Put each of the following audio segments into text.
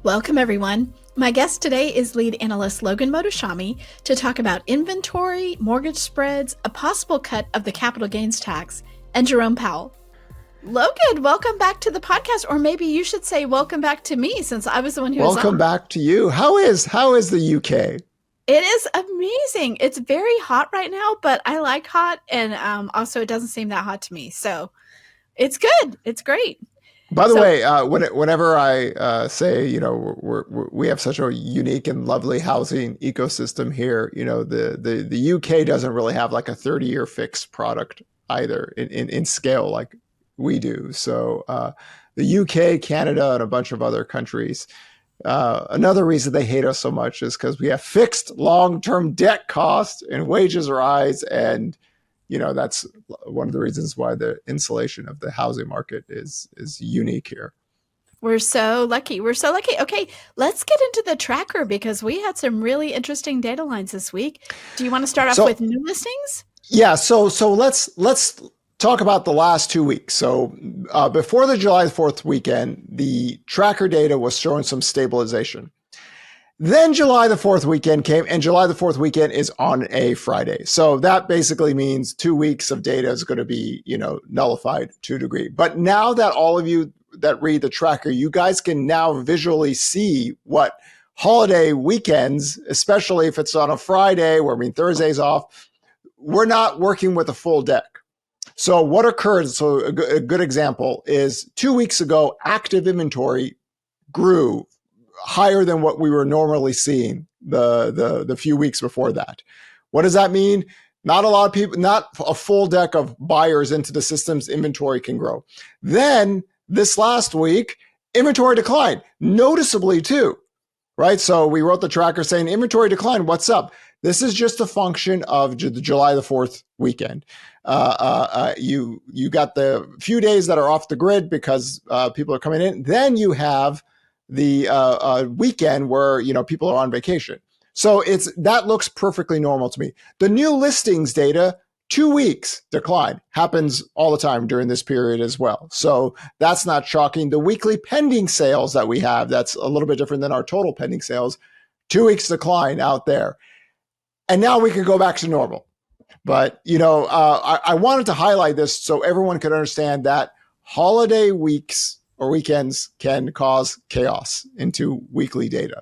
Welcome, everyone. My guest today is Lead Analyst Logan Mohtashami to talk about inventory, mortgage spreads, a possible cut of the capital gains tax, and Jerome Powell. Logan, welcome back to the podcast, or maybe you should say welcome back to me since I was the one who was on. Welcome back to you. How is the UK? It is amazing. It's very hot right now, but I like hot, and also it doesn't seem that hot to me. So it's good. It's great. By the way, whenever I say, we have such a unique and lovely housing ecosystem here, the UK doesn't really have like a 30-year fixed product either in scale like we do. So the UK, Canada, and a bunch of other countries, another reason they hate us so much is because we have fixed long-term debt costs and wages rise, and that's one of the reasons why the insulation of the housing market is unique here. We're so lucky. We're so lucky. Okay, let's get into the tracker because we had some really interesting data lines this week. Do you want to start off with new listings? Yeah. So let's talk about the last 2 weeks. So before the July 4th weekend, the tracker data was showing some stabilization. Then July the 4th weekend came, and July the 4th weekend is on a Friday. So that basically means 2 weeks of data is going to be, nullified to a degree. But now that all of you that read the tracker, you guys can now visually see what holiday weekends, especially if it's on a Friday, Thursday's off, we're not working with a full deck. So what occurred, so a good example is 2 weeks ago, active inventory grew higher than what we were normally seeing the few weeks before that. What does that mean? Not a lot of people, not a full deck of buyers into the system's inventory can grow. Then this last week, inventory declined noticeably too, right? So we wrote the tracker saying inventory declined. What's up? This is just a function of the July the 4th weekend. You got the few days that are off the grid because people are coming in. Then you have the weekend where people are on vacation. So that looks perfectly normal to me. The new listings data, 2 weeks decline, happens all the time during this period as well. So that's not shocking. The weekly pending sales that we have, that's a little bit different than our total pending sales, 2 weeks decline out there. And now we can go back to normal. But I wanted to highlight this so everyone could understand that holiday weeks or weekends can cause chaos into weekly data.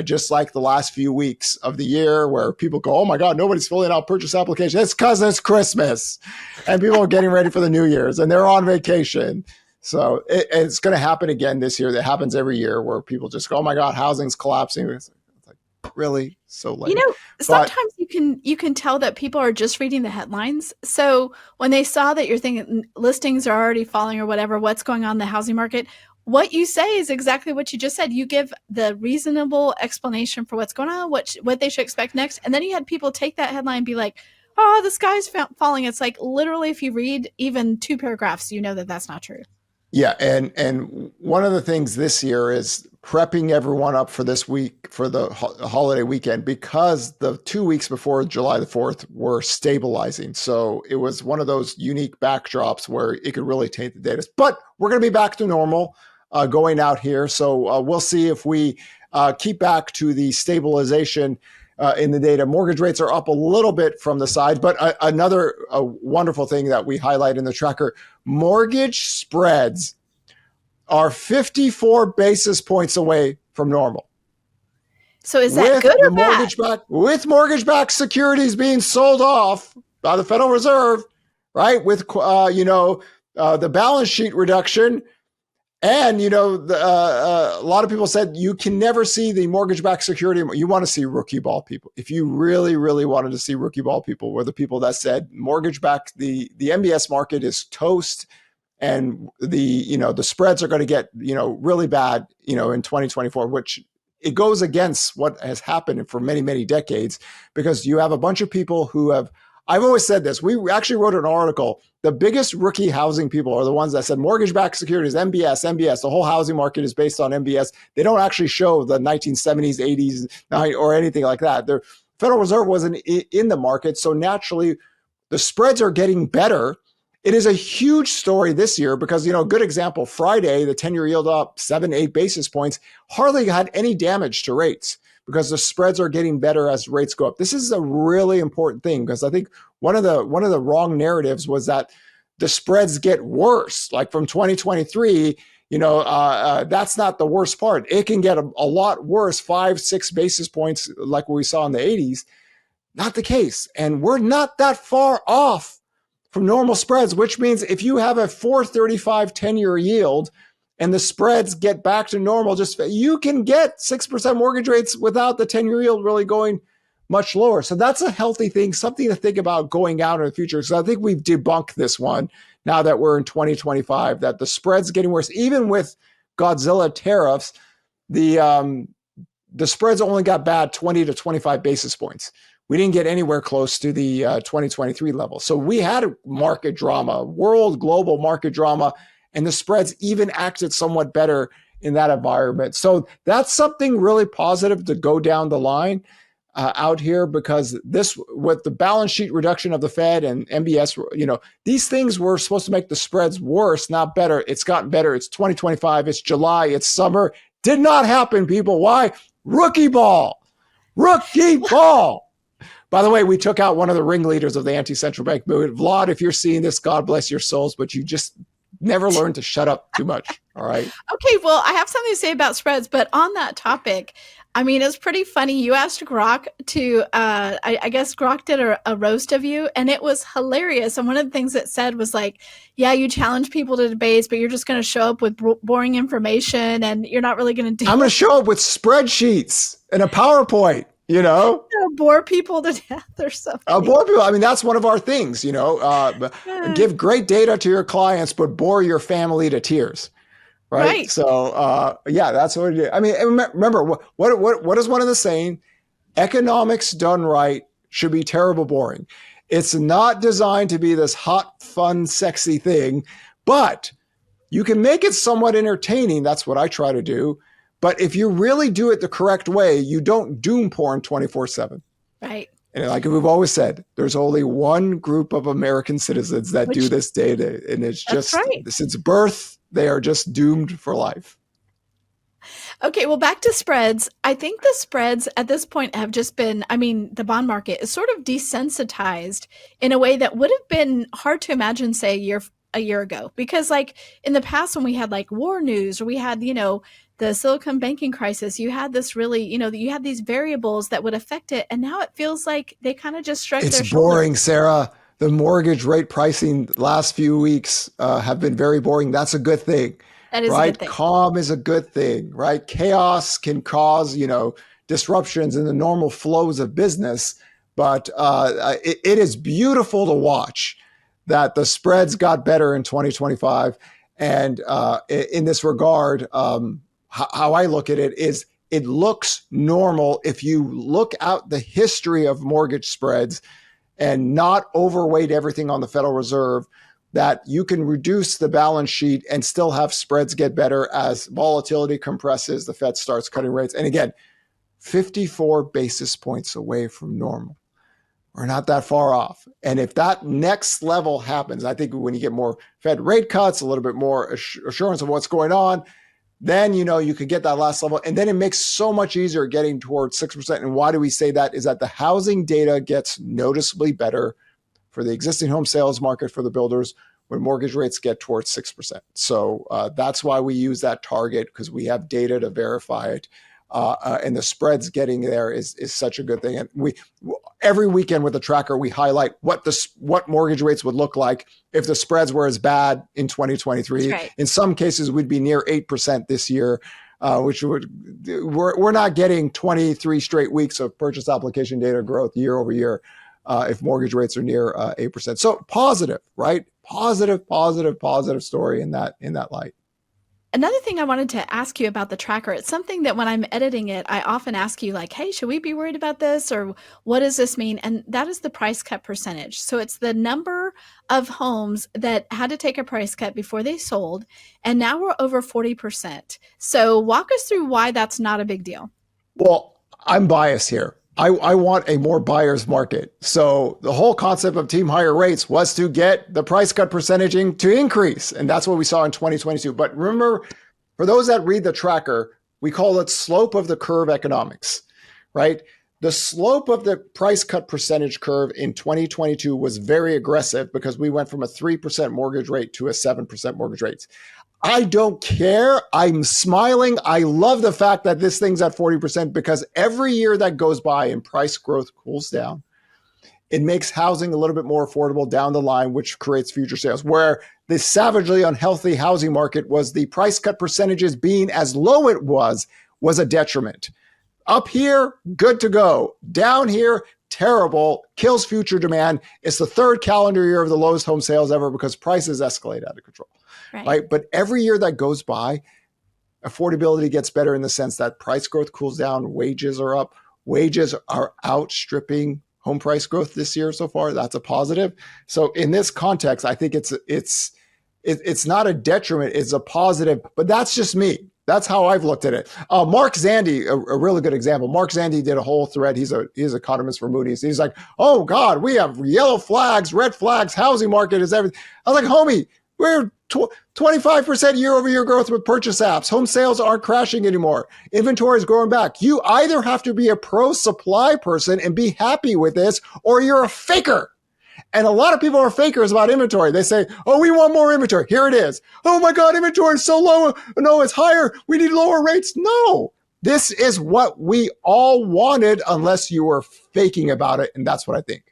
Just like the last few weeks of the year where people go, oh my God, nobody's filling out purchase applications. It's because it's Christmas and people are getting ready for the New Year's and they're on vacation. So it's going to happen again this year. That happens every year where people just go, oh my God, housing's collapsing. It's like, really? So late. Sometimes you can tell that people are just reading the headlines. So when they saw that you're thinking listings are already falling or whatever, what's going on in the housing market, what you say is exactly what you just said. You give the reasonable explanation for what's going on, what they should expect next. And then you had people take that headline and be like, oh, the sky's falling. It's like literally if you read even 2 paragraphs, you know that that's not true. Yeah. And one of the things this year is prepping everyone up for this week, for the holiday weekend, because the 2 weeks before July the 4th were stabilizing. So it was one of those unique backdrops where it could really taint the data. But we're going to be back to normal going out here. So we'll see if we keep back to the stabilization in the data. Mortgage rates are up a little bit from the side, but another wonderful thing that we highlight in the tracker, mortgage spreads are 54 basis points away from normal. So is that good or bad? With mortgage-backed securities being sold off by the Federal Reserve, right? With the balance sheet reduction, and a lot of people said you can never see the mortgage-backed security. You want to see rookie ball people. If you really, really wanted to see rookie ball people, were the people that said mortgage-backed, the MBS market is toast. And the spreads are going to get, really bad, in 2024, which it goes against what has happened for many, many decades, because you have a bunch of people who have, I've always said this, we actually wrote an article, the biggest rookie housing people are the ones that said mortgage-backed securities, MBS, the whole housing market is based on MBS. They don't actually show the 1970s, 80s, or anything like that. The Federal Reserve wasn't in the market. So naturally the spreads are getting better it is a huge story this year because, a good example, Friday, the 10-year yield up 7, 8 basis points, hardly had any damage to rates because the spreads are getting better as rates go up. This is a really important thing because I think one of the wrong narratives was that the spreads get worse, like from 2023. That's not the worst part. It can get a lot worse, 5, 6 basis points, like what we saw in the 80s. Not the case. And we're not that far off from normal spreads, which means if you have a 435 10-year yield and the spreads get back to normal, just you can get 6% mortgage rates without the 10-year yield really going much lower. So that's a healthy thing, something to think about going out in the future. So I think we've debunked this one now that we're in 2025, that the spread's getting worse. Even with Godzilla tariffs, the spreads only got bad 20 to 25 basis points. We didn't get anywhere close to the 2023 level. So we had a market drama, global market drama, and the spreads even acted somewhat better in that environment. So that's something really positive to go down the line out here, because this, with the balance sheet reduction of the Fed and MBS, these things were supposed to make the spreads worse, not better. It's gotten better. It's 2025. It's July. It's summer. Did not happen, people. Why? Rookie ball. Rookie ball. By the way, we took out one of the ringleaders of the anti-central bank movement. Vlad, if you're seeing this, God bless your souls, but you just never learned to shut up too much. All right. Okay, well, I have something to say about spreads, but on that topic, I mean, it's pretty funny. You asked Grok to, I guess Grok did a roast of you, and it was hilarious. And one of the things it said was like, yeah, you challenge people to debates, but you're just going to show up with boring information, and you're not really going to do I'm going to show up with spreadsheets and a PowerPoint. bore people to death or something. Bore people. I mean, that's one of our things, give great data to your clients, but bore your family to tears. Right. So, that's what it is. I mean, remember, what is one of the saying? Economics done right should be terrible boring. It's not designed to be this hot, fun, sexy thing, but you can make it somewhat entertaining. That's what I try to do. But if you really do it the correct way, you don't doom porn 24/7. Right. And like we've always said, there's only one group of American citizens that do this day to day. And it's just, since birth, they are just doomed for life. Okay, well, back to spreads. I think the spreads at this point have just been, the bond market is sort of desensitized in a way that would have been hard to imagine, say, a year ago. Because like in the past, when we had like war news, or we had, the Silicon banking crisis, you had this really, you had these variables that would affect it. And now it feels like they kind of just shrug their shoulders. It's boring, Sarah. The mortgage rate pricing last few weeks have been very boring. That's a good thing. That is right? A good thing. Calm is a good thing, right? Chaos can cause, disruptions in the normal flows of business. But it is beautiful to watch that the spreads got better in 2025. And in this regard, how I look at it is, it looks normal if you look out the history of mortgage spreads and not overweight everything on the Federal Reserve, that you can reduce the balance sheet and still have spreads get better as volatility compresses, the Fed starts cutting rates. And again, 54 basis points away from normal. We're not that far off. And if that next level happens, I think when you get more Fed rate cuts, a little bit more assurance of what's going on, then, you could get that last level. And then it makes so much easier getting towards 6%. And why do we say that? Is that the housing data gets noticeably better for the existing home sales market for the builders when mortgage rates get towards 6%. So that's why we use that target, because we have data to verify it. And the spreads getting there is such a good thing. And every weekend with the tracker, we highlight what mortgage rates would look like if the spreads were as bad in 2023. Right. In some cases, we'd be near 8% this year, which we're not getting 23 straight weeks of purchase application data growth year over year if mortgage rates are near 8%. So positive, right? Positive story in that light. Another thing I wanted to ask you about the tracker, it's something that when I'm editing it, I often ask you like, hey, should we be worried about this? Or what does this mean? And that is the price cut percentage. So it's the number of homes that had to take a price cut before they sold. And now we're over 40%. So walk us through why that's not a big deal. Well, I'm biased here. I want a more buyer's market. So the whole concept of team higher rates was to get the price cut percentaging to increase. And that's what we saw in 2022. But remember, for those that read the tracker, we call it slope of the curve economics, right? The slope of the price cut percentage curve in 2022 was very aggressive because we went from a 3% mortgage rate to a 7% mortgage rate. I don't care. I'm smiling. I love the fact that this thing's at 40% because every year that goes by and price growth cools down, it makes housing a little bit more affordable down the line, which creates future sales. Where the savagely unhealthy housing market was the price cut percentages being as low it was a detriment. Up here, good to go. Down here, terrible, kills future demand. It's the third calendar year of the lowest home sales ever because prices escalate out of control. Right? But every year that goes by, affordability gets better in the sense that price growth cools down, wages are up, wages are outstripping home price growth this year so far. That's a positive. So in this context, I think it's not a detriment, it's a positive, but that's just me. That's how I've looked at it. Mark Zandi, a really good example. Mark Zandi did a whole thread. He's an economist for Moody's. He's like, oh God, we have yellow flags, red flags, housing market is everything. I was like, homie, we're 25% year over year growth with purchase apps. Home sales aren't crashing anymore. Inventory is growing back. You either have to be a pro supply person and be happy with this, or you're a faker. And a lot of people are fakers about inventory. They say, oh, we want more inventory. Here it is. Oh my God, inventory is so low. No, it's higher. We need lower rates. No, this is what we all wanted unless you were faking about it. And that's what I think.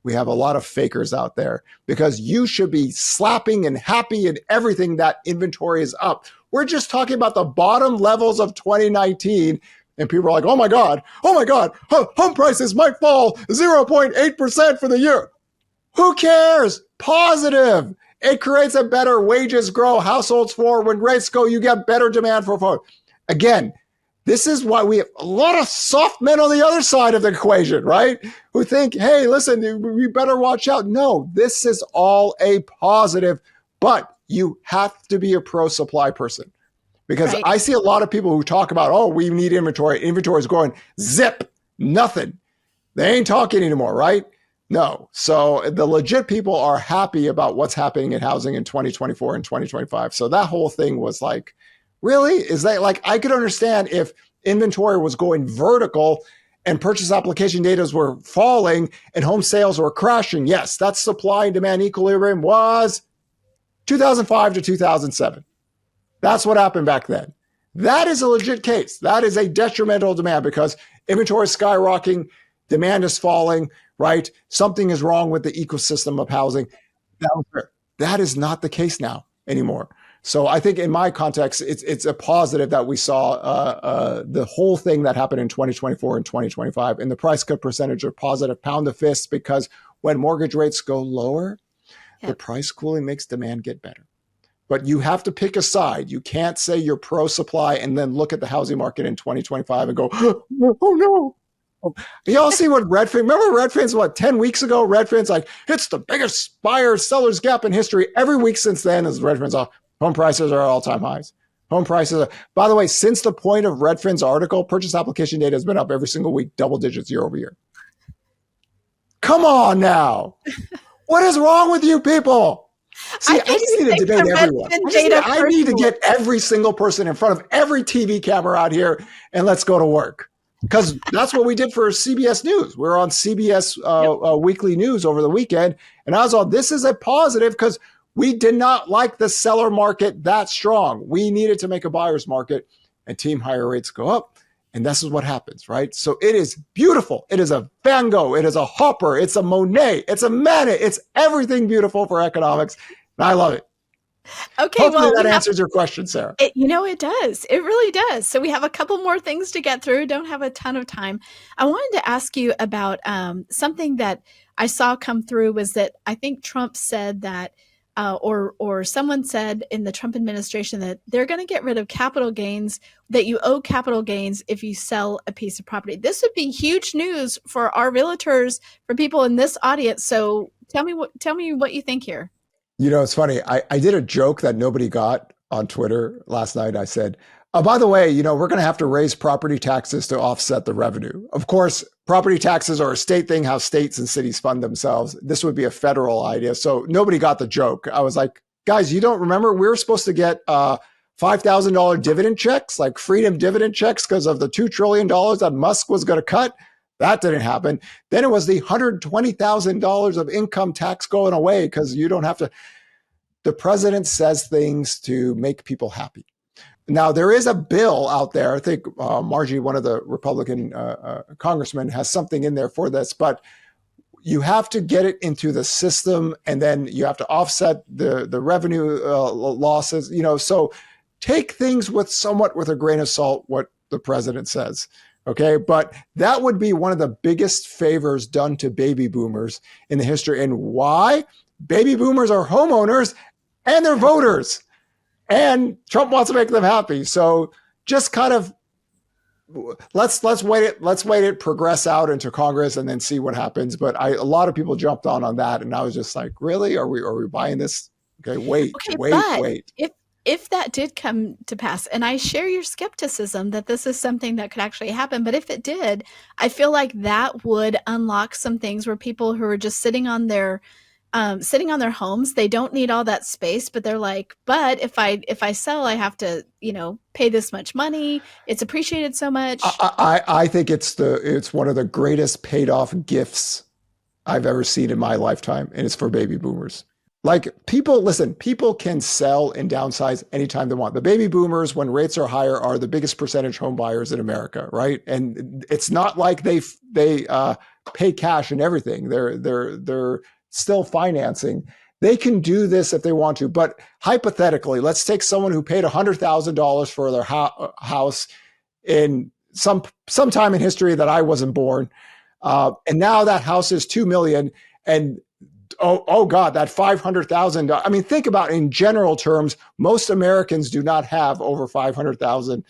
We have a lot of fakers out there because you should be slapping and happy and everything that inventory is up. We're just talking about the bottom levels of 2019. And people are like, oh my God, home prices might fall 0.8% for the year. Who cares? Positive. It creates a better wages grow, households for. When rates go, you get better demand for phone. Again, this is why we have a lot of soft men on the other side of the equation, right? Who think, hey, listen, we better watch out. No, this is all a positive, but you have to be a pro supply person. Because I see a lot of people who talk about, oh, we need inventory. Inventory is growing. Zip, nothing. They ain't talking anymore, right? No. So the legit people are happy about what's happening in housing in 2024 and 2025. So that whole thing was like, really? Is that like, I could understand if inventory was going vertical and purchase application data were falling and home sales were crashing. Yes, that supply and demand equilibrium was 2005 to 2007. That's what happened back then. That is a legit case. That is a detrimental demand because inventory is skyrocketing, demand is falling, right? Something is wrong with the ecosystem of housing. That is not the case now anymore. So I think in my context, it's a positive that we saw the whole thing that happened in 2024 and 2025, and the price cut percentage are positive. Pound the fist, because when mortgage rates go lower, the price cooling makes demand get better. But you have to pick a side. You can't say you're pro supply and then look at the housing market in 2025 and go, oh no. Y'all see what Redfin, remember Redfin's 10 weeks ago? Redfin's like, it's the biggest buyer sellers gap in history. Every week since then, as Redfin's off, home prices are at all-time highs. Home prices are, by the way, since the point of Redfin's article, purchase application data has been up every single week, double digits year over year. Come on now. What is wrong with you people? See, I just need to debate everyone. I need to get every single person in front of every TV camera out here and let's go to work. Because that's what we did for CBS News. We were on CBS Weekly News over the weekend. And I was all, this is a positive because we did not like the seller market that strong. We needed to make a buyer's market and team higher rates go up. And this is what happens, right? So it is beautiful. It is a Van Gogh. It is a Hopper. It's a Monet. It's a Manet. It's everything beautiful for economics. And I love it. Okay, hopefully that answers your question, Sarah. It does. It really does. So we have a couple more things to get through. Don't have a ton of time. I wanted to ask you about something that I saw come through was that I think Trump said that, or someone said in the Trump administration that they're going to get rid of capital gains, that you owe capital gains if you sell a piece of property. This would be huge news for our realtors, for people in this audience. So tell me what you think here. You know, it's funny. I did a joke that nobody got on Twitter last night. I said, By the way, we're going to have to raise property taxes to offset the revenue. Of course, property taxes are a state thing, how states and cities fund themselves. This would be a federal idea. So nobody got the joke. I was like, guys, you don't remember? We were supposed to get $5,000 dividend checks, like freedom dividend checks, because of the $2 trillion that Musk was going to cut. That didn't happen. Then it was the $120,000 of income tax going away because you don't have to. The president says things to make people happy. Now, there is a bill out there. I think Margie, one of the Republican congressmen, has something in there for this, but you have to get it into the system, and then you have to offset the revenue losses. So take things somewhat with a grain of salt what the president says. Okay, but that would be one of the biggest favors done to baby boomers in the history. And why? Baby boomers are homeowners and they're voters. And Trump wants to make them happy. So just kind of let's wait it progress out into Congress and then see what happens. But a lot of people jumped on that, and I was just like, really? Are we buying this? Okay, Okay, but wait. if that did come to pass, and I share your skepticism that this is something that could actually happen, but if it did, I feel like that would unlock some things where people who are just sitting on their homes, they don't need all that space, but they're like, but if I sell, I have to, pay this much money. It's appreciated so much. I think it's one of the greatest paid off gifts I've ever seen in my lifetime, and it's for baby boomers. Like people can sell and downsize anytime they want. The baby boomers, when rates are higher, are the biggest percentage home buyers in America, right? And it's not like they pay cash and everything. They're still financing. They can do this if they want to. But hypothetically, let's take someone who paid $100,000 for their house in sometime in history that I wasn't born, and now that house is $2 million, and oh God, that $500,000. I mean, think about it in general terms. Most Americans do not have over 500,000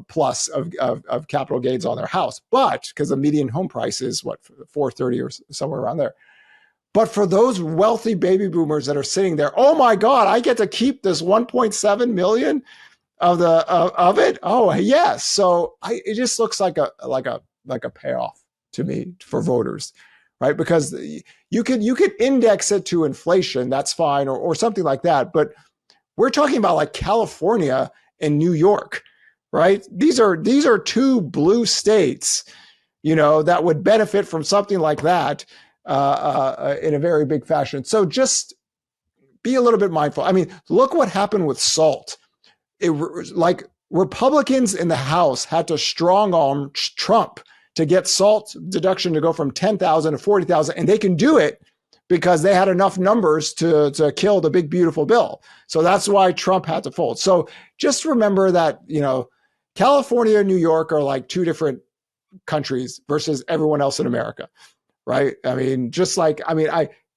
plus of capital gains on their house, but because the median home price is what, 430 or somewhere around there. But for those wealthy baby boomers that are sitting there, oh my God, I get to keep this 1.7 million of it. Oh yes, so it just looks like a payoff to me for voters, right? Because you could index it to inflation, that's fine, or something like that. But we're talking about like California and New York, right? These are two blue states, that would benefit from something like that in a very big fashion. So just be a little bit mindful. I mean, look what happened with SALT. Like Republicans in the House had to strong arm Trump to get SALT deduction to go from 10,000 to 40,000, and they can do it because they had enough numbers to kill the big beautiful bill. So that's why Trump had to fold. So just remember that California and New York are like two different countries versus everyone else in America, right? I mean,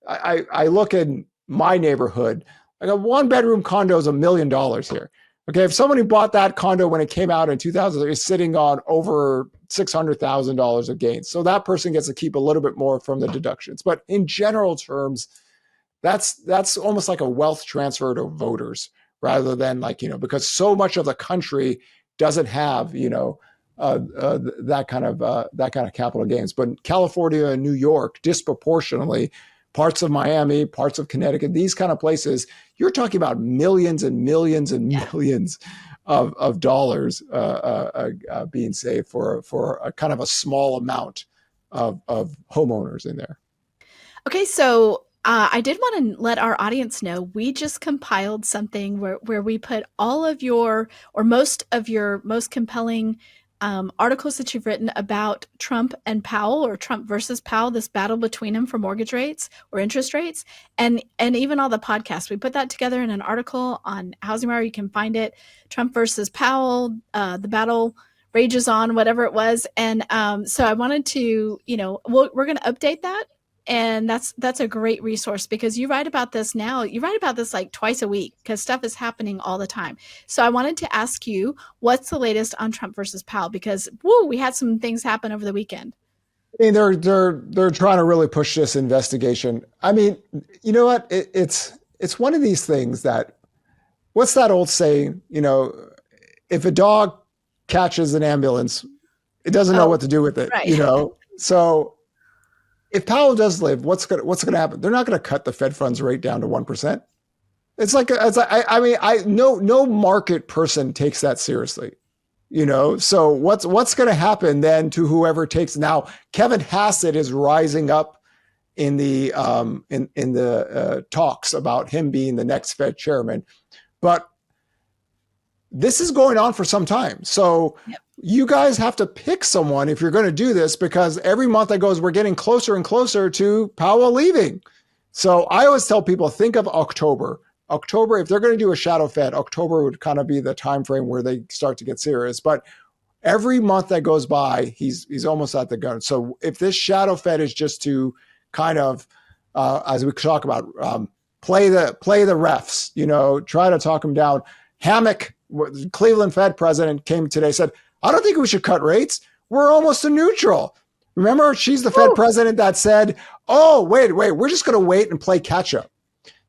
I look in my neighborhood. Like a 1-bedroom condo is $1 million here. Okay, if somebody bought that condo when it came out in 2000, it's sitting on over $600,000 of gains. So that person gets to keep a little bit more from the deductions. But in general terms, that's almost like a wealth transfer to voters rather than because so much of the country doesn't have that kind of capital gains. But California and New York disproportionately, parts of Miami, parts of Connecticut, these kind of places, you're talking about millions and millions and millions of dollars being saved for a kind of a small amount of homeowners in there. Okay, so I did want to let our audience know we just compiled something where we put all of your or most of your most compelling articles that you've written about Trump and Powell, or Trump versus Powell, this battle between them for mortgage rates or interest rates, and even all the podcasts. We put that together in an article on HousingWire. You can find it, Trump versus Powell, the battle rages on, whatever it was. And so I wanted to, we're going to update that. And that's a great resource because you write about this now. You write about this like twice a week because stuff is happening all the time. So I wanted to ask you, what's the latest on Trump versus Powell? Because we had some things happen over the weekend. I mean, they're trying to really push this investigation. I mean, you know what? It's one of these things that, what's that old saying? if a dog catches an ambulance, it doesn't know Oh, what to do with it, right. you know? So if Powell does live, what's gonna happen? They're not gonna cut the Fed funds rate down to 1%. I mean, no market person takes that seriously. So what's going to happen then to whoever takes now? Kevin Hassett is rising up in the talks about him being the next Fed chairman, but this is going on for some time. So Yep. you guys have to pick someone if you're going to do this, because every month that goes, we're getting closer and closer to Powell leaving. So I always tell people, think of October. October, if they're going to do a shadow Fed, October would kind of be the time frame where they start to get serious. But every month that goes by, he's almost at the gun. So if this shadow Fed is just to kind of, as we talk about, play the refs, try to talk them down. Hammock, Cleveland Fed president, came today, said, I don't think we should cut rates. We're almost to neutral. Remember, she's the Fed Woo. president that said, oh, wait, we're just going to wait and play catch up.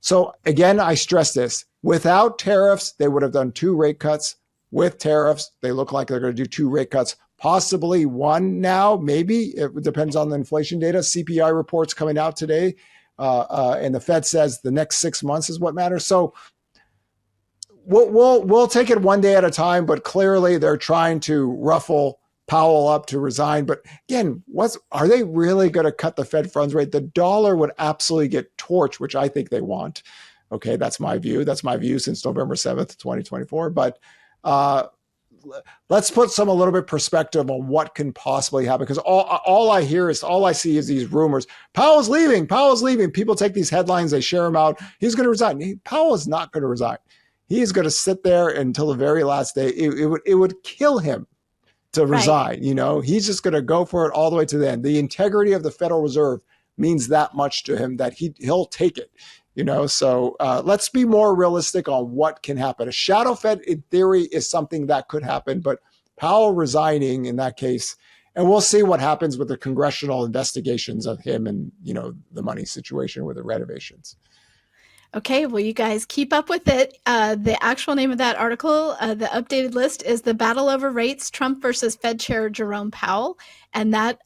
So again, I stress this. Without tariffs, they would have done 2 rate cuts. With tariffs, they look like they're going to do 2 rate cuts, possibly 1 now, maybe. It depends on the inflation data. CPI reports coming out today. And the Fed says the next 6 months is what matters. So we'll take it one day at a time, but clearly they're trying to ruffle Powell up to resign. But again, are they really going to cut the Fed funds rate? The dollar would absolutely get torched, which I think they want. Okay, that's my view. That's my view since November 7th, 2024. But let's put a little bit perspective on what can possibly happen, because all I see is these rumors. Powell's leaving. People take these headlines, they share them out. He's going to resign. Powell is not going to resign. He is going to sit there until the very last day. It would kill him to resign. Right. He's just going to go for it all the way to the end. The integrity of the Federal Reserve means that much to him that he'll take it. So let's be more realistic on what can happen. A shadow Fed, in theory, is something that could happen, but Powell resigning in that case, and we'll see what happens with the congressional investigations of him and, the money situation with the renovations. Okay, well, you guys keep up with it. The actual name of that article, the updated list, is The Battle Over Rates, Trump versus Fed Chair Jerome Powell. And that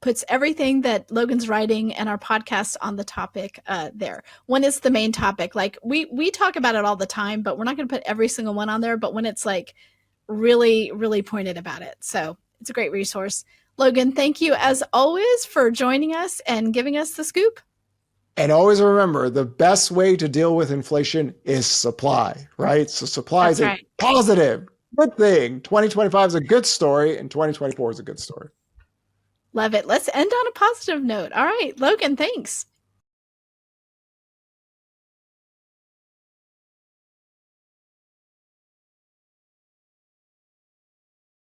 puts everything that Logan's writing and our podcast on the topic there. One is the main topic. Like we talk about it all the time, but we're not going to put every single one on there. But when it's like really, really pointed about it. So it's a great resource. Logan, thank you as always for joining us and giving us the scoop. And always remember, the best way to deal with inflation is supply, right? So supply is a positive, good thing. 2025 is a good story, and 2024 is a good story. Love it. Let's end on a positive note. All right, Logan, thanks.